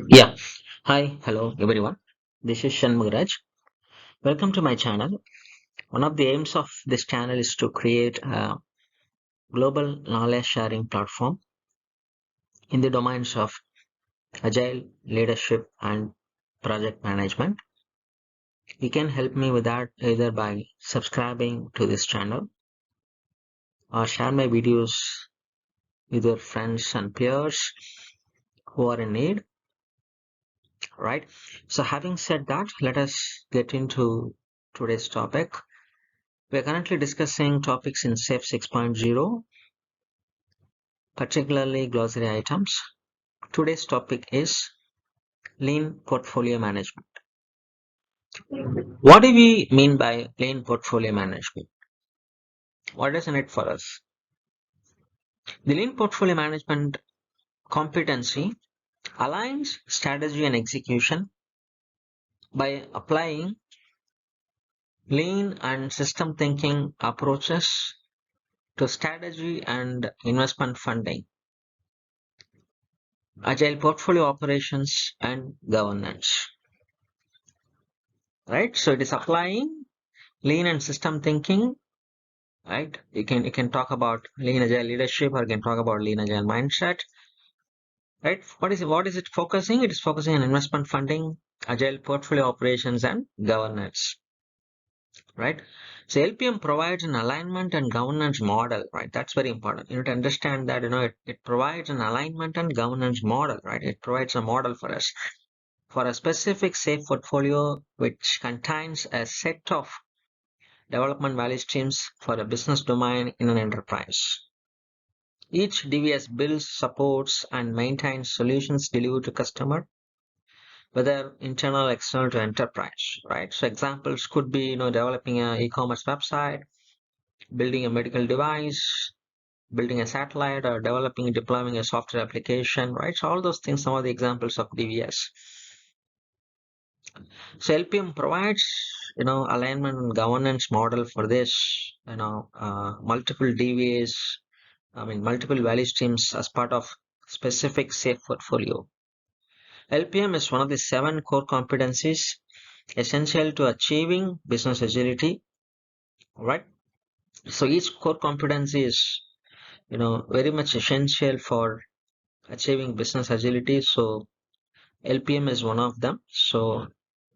Yeah. Hi. Hello, everyone. This is Shanmugaraj. Welcome to my channel. One of the aims of this channel is to create a global knowledge sharing platform in the domains of agile leadership and project management. You can help me with that either by subscribing to this channel or share my videos with your friends and peers who are in need, right? So having said that, let us get into today's topic. We are currently discussing topics in SAFe 6.0, particularly glossary items. Today's topic is lean portfolio management. What do we mean by lean portfolio management? What is in it for us? The lean portfolio management competency aligns strategy and execution by applying lean and system thinking approaches to strategy and investment funding, agile portfolio operations, and governance. Right? So it is applying lean and system thinking. Right? You can talk about lean agile leadership, or you can talk about lean agile mindset. Right? What is it focusing? It is focusing on investment funding, agile portfolio operations, and governance. Right? So LPM provides an alignment and governance model. Right? That's very important. You need to understand that it provides an alignment and governance model. Right? It provides a model for us for a specific safe portfolio which contains a set of development value streams for a business domain in an enterprise. Each DVS builds, supports, and maintains solutions delivered to customer, whether internal or external to enterprise, right? So examples could be, developing an e-commerce website, building a medical device, building a satellite, or developing and deploying a software application, right? So all those things, some of the examples of DVS. So LPM provides, alignment and governance model for this, multiple DVAs, multiple value streams as part of specific safe portfolio. LPM is one of the 7 core competencies essential to achieving business agility, right? So each core competency is, very much essential for achieving business agility. So LPM is one of them. So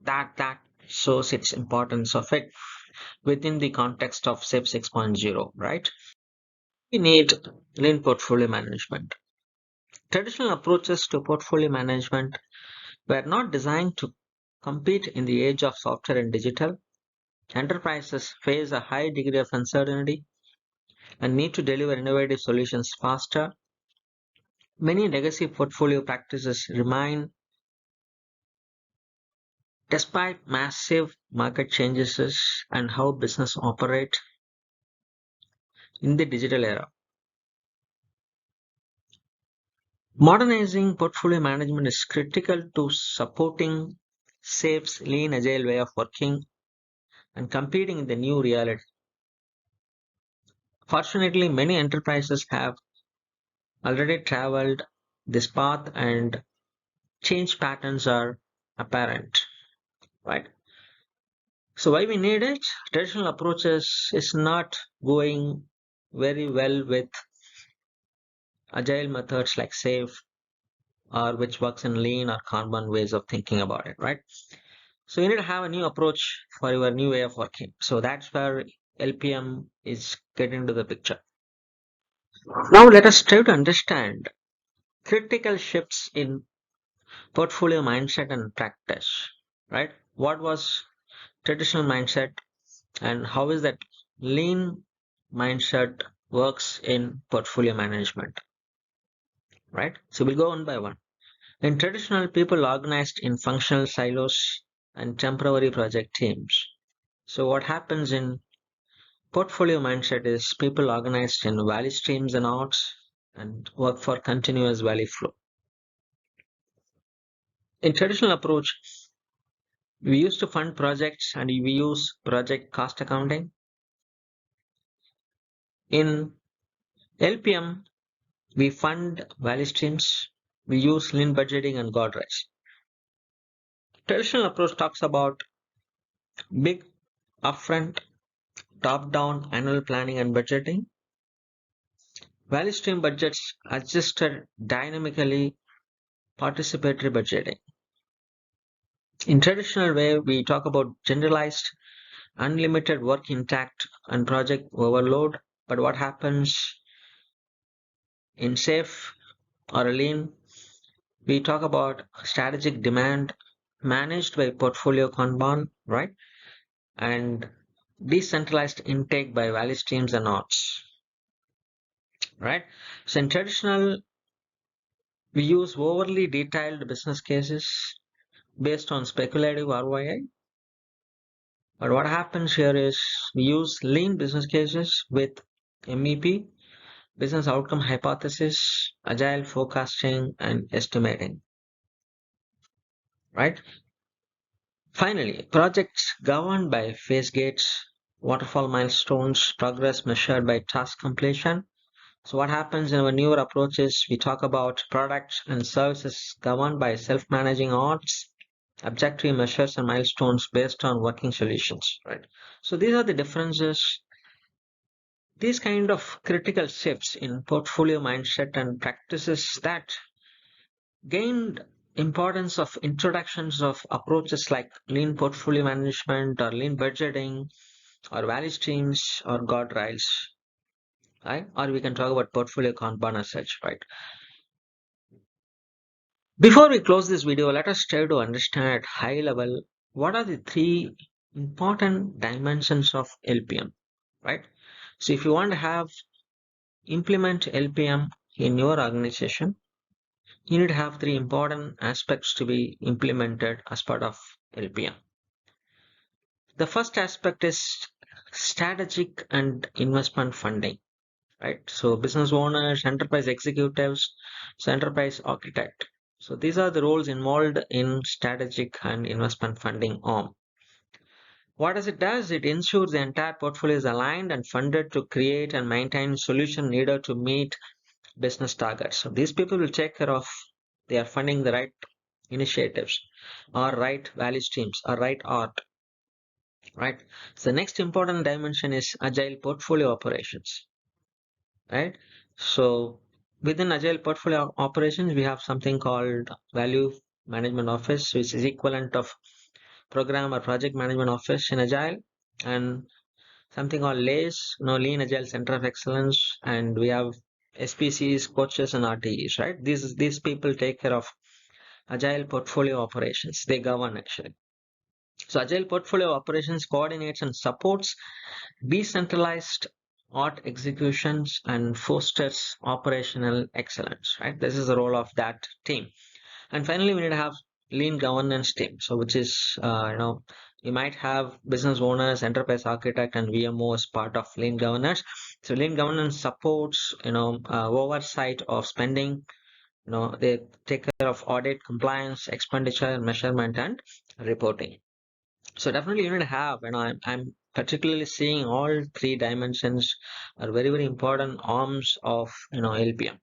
that shows its importance of it within the context of SAFe 6.0, right? We need lean portfolio management. Traditional approaches to portfolio management were not designed to compete in the age of software and digital. Enterprises face a high degree of uncertainty and need to deliver innovative solutions faster. Many legacy portfolio practices remain despite massive market changes and how business operate in the digital era. Modernizing portfolio management is critical to supporting SAFe's lean agile way of working and competing in the new reality. Fortunately, many enterprises have already traveled this path and change patterns are apparent, right? So why we need it? Traditional approaches is not going very well with agile methods like SAFe, or which works in lean or Kanban ways of thinking about it, right? So you need to have a new approach for your new way of working. So that's where LPM is getting into the picture. Now let us try to understand critical shifts in portfolio mindset and practice, right? What was traditional mindset and how is that lean mindset works in portfolio management, right? So we'll go one by one. In traditional, people organized in functional silos and temporary project teams. So what happens in portfolio mindset is people organized in value streams and arcs and work for continuous value flow. In traditional approach, we used to fund projects and we use project cost accounting. In LPM, we fund value streams we use lean budgeting and guardrails. Traditional approach talks about big upfront, top-down annual planning and budgeting. Value stream budgets adjusted dynamically, participatory budgeting. In traditional way, we talk about generalized, unlimited work intact and project overload. But what happens in safe or lean, we talk about strategic demand managed by portfolio Kanban, right? And decentralized intake by value streams and odds, right? So in traditional, we use overly detailed business cases based on speculative ROI. But what happens here is we use lean business cases with MEP, business outcome hypothesis, agile forecasting, and estimating, right? Finally, projects governed by phase gates, waterfall milestones, progress measured by task completion. So what happens in our newer approaches, we talk about products and services governed by self-managing odds, objective measures and milestones based on working solutions, right? So these are the differences. These kind of critical shifts in portfolio mindset and practices that gained importance of introductions of approaches like lean portfolio management or lean budgeting or value streams or guardrails, right? Or we can talk about portfolio Kanban as such, right? Before we close this video, let us try to understand at high level what are the three important dimensions of LPM, right? So if you want to have implement LPM in your organization, you need to have three important aspects to be implemented as part of LPM. The first aspect is strategic and investment funding, right? So business owners, enterprise executives, so enterprise architect. So these are the roles involved in strategic and investment funding arm. What does it does? It ensures the entire portfolio is aligned and funded to create and maintain solution needed to meet business targets. So these people will take care of they are funding the right initiatives or right value streams or right art, right? So the next important dimension is agile portfolio operations, right? So within agile portfolio operations, we have something called value management office, which is equivalent of program or project management office in agile, and something called LACE, Lean Agile Center of Excellence, and we have SPCs, coaches, and RTEs, right? These people take care of agile portfolio operations. They govern actually. So agile portfolio operations coordinates and supports decentralized art executions and fosters operational excellence, right? This is the role of that team. And finally, we need to have lean governance team. So which is, you might have business owners, enterprise architect, and VMO as part of lean governance. So lean governance supports, oversight of spending. They take care of audit, compliance, expenditure, measurement, and reporting. So definitely you need to have, I'm particularly seeing all three dimensions are very, very important arms of, LPM.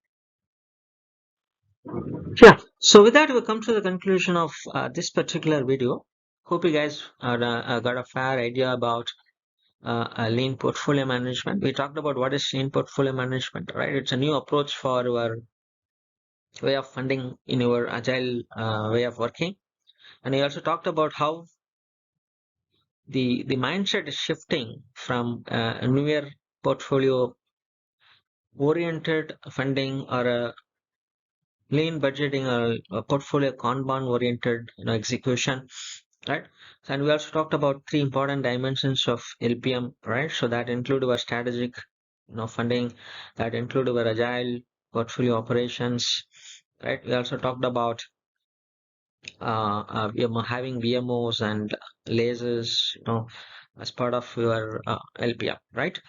Yeah. So with that, we come to the conclusion of this particular video. Hope you guys got a fair idea about lean portfolio management. We talked about what is lean portfolio management, right? It's a new approach for your way of funding in your agile way of working. And we also talked about how the mindset is shifting from a newer portfolio oriented funding or a lean budgeting or a portfolio Kanban oriented execution, right? And we also talked about three important dimensions of LPM, right? So that include our strategic funding, that include our agile portfolio operations, right? We also talked about having VMOs and lasers as part of your LPM, right?